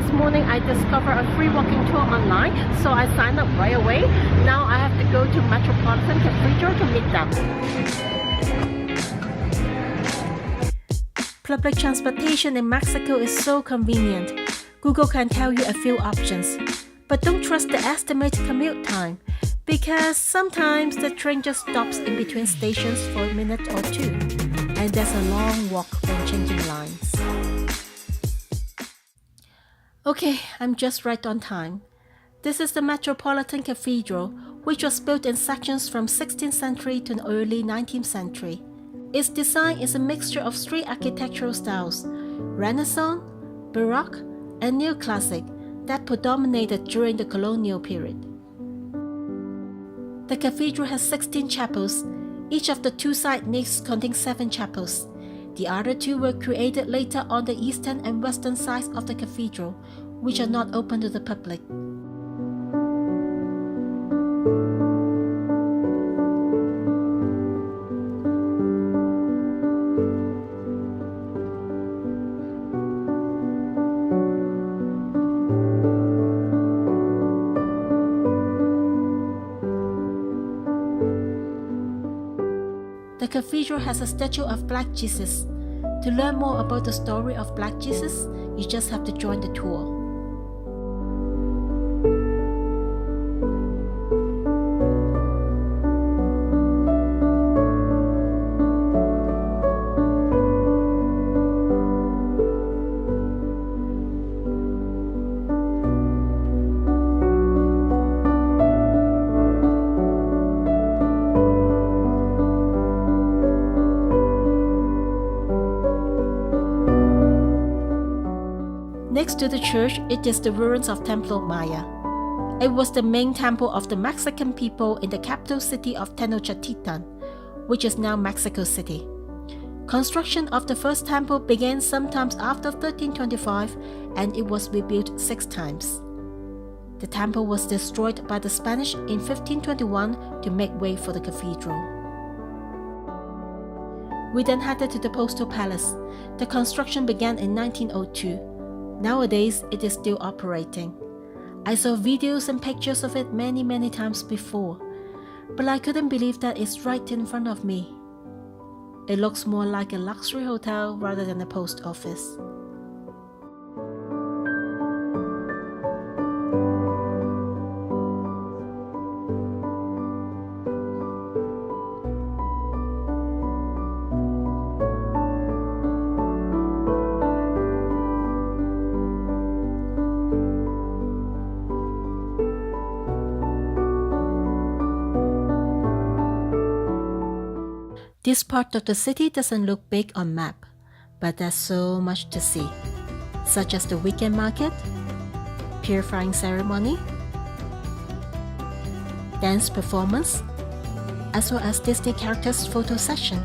this morning I discovered a free walking tour online, so I signed up right away. Now I have to go to Metropolitan Cathedral to meet them. Public transportation in Mexico is so convenient. Google can tell you a few options. But don't trust the estimated commute time, because sometimes the train just stops in between stations for a minute or two, and there's a long walk when changing lines. Okay, I'm just right on time. This is the Metropolitan Cathedral, which was built in sections from 16th century to the early 19th century. Its design is a mixture of three architectural styles: Renaissance, Baroque, and Neoclassic, that predominated during the colonial period. The cathedral has 16 chapels. Each of the two side naves contains 7 chapels. The other 2 were created later on the eastern and western sides of the cathedral, which are not open to the public. The cathedral has a statue of Black Jesus. To learn more about the story of Black Jesus, you just have to join the tour. Next to the church, it is the ruins of Templo Mayor. It was the main temple of the Mexican people in the capital city of Tenochtitlan, which is now Mexico City. Construction of the first temple began sometimes after 1325, and it was rebuilt 6 times. The temple was destroyed by the Spanish in 1521 to make way for the cathedral. We then headed to the Postal Palace. The construction began in 1902. Nowadays, it is still operating. I saw videos and pictures of it many times before, but I couldn't believe that it's right in front of me. It looks more like a luxury hotel rather than a post office. This part of the city doesn't look big on map, but there's so much to see, such as the weekend market, purifying ceremony, dance performance, as well as Disney characters photo session.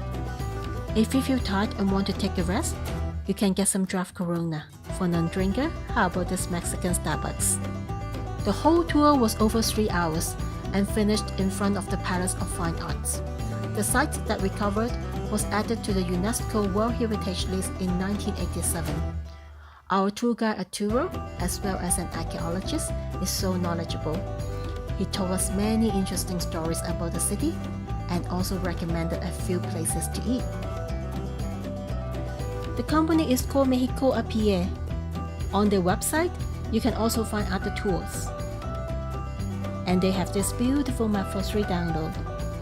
If you feel tired and want to take a rest, you can get some draft Corona. For non-drinker, how about this Mexican Starbucks? The whole tour was over 3 hours and finished in front of the Palace of Fine Arts. The site that we covered was added to the UNESCO World Heritage List in 1987. Our tour guide Arturo, as well as an archaeologist, is so knowledgeable. He told us many interesting stories about the city and also recommended a few places to eat. The company is called Mexico a Pie. On their website, you can also find other tours. And they have this beautiful map for free download,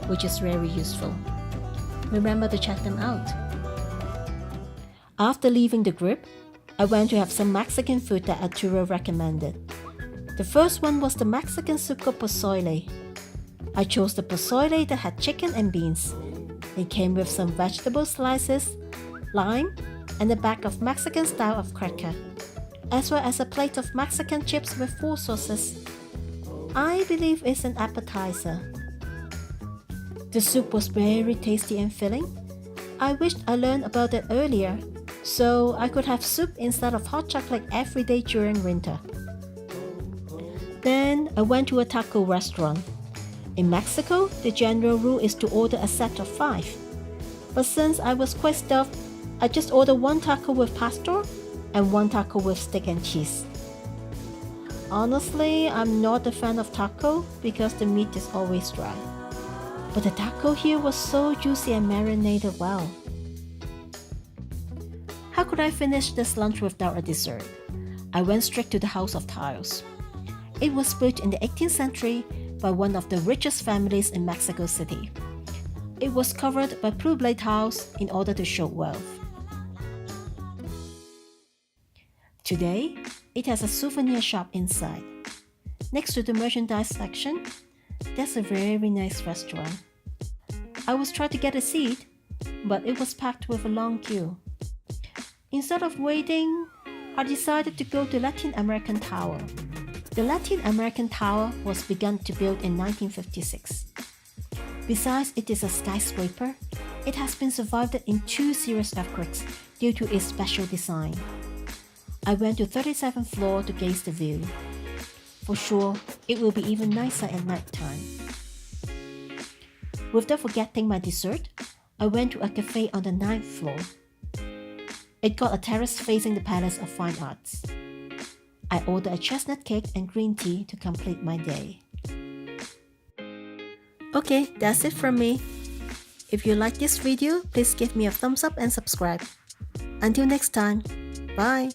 which is very useful. Remember to check them out. After leaving the group, I went to have some Mexican food that Arturo recommended. The first one was the Mexican soup called pozole. I chose the pozole that had chicken and beans. It came with some vegetable slices, lime, and a bag of Mexican style of cracker, as well as a plate of Mexican chips with 4 sauces. I believe it's an appetizer. The soup was very tasty and filling. I wished I learned about it earlier, so I could have soup instead of hot chocolate every day during winter. Then I went to a taco restaurant. In Mexico, the general rule is to order a set of 5. But since I was quite stuffed, I just ordered 1 taco with pastor and 1 taco with steak and cheese. Honestly, I'm not a fan of taco because the meat is always dry. But the taco here was so juicy and marinated well. How could I finish this lunch without a dessert? I went straight to the House of Tiles. It was built in the 18th century by one of the richest families in Mexico City. It was covered by blue blade tiles in order to show wealth. Today, it has a souvenir shop inside. Next to the merchandise section, there's a very nice restaurant. I was trying to get a seat, but it was packed with a long queue. Instead of waiting, I decided to go to Latin American Tower. The Latin American Tower was begun to build in 1956. Besides it is a skyscraper, it has been survived in 2 serious earthquakes due to its special design. I went to 37th floor to gaze the view. For sure, it will be even nicer at night time. Without forgetting my dessert, I went to a cafe on the 9th floor. It got a terrace facing the Palace of Fine Arts. I ordered a chestnut cake and green tea to complete my day. Okay, that's it from me. If you like this video, please give me a thumbs up and subscribe. Until next time, bye!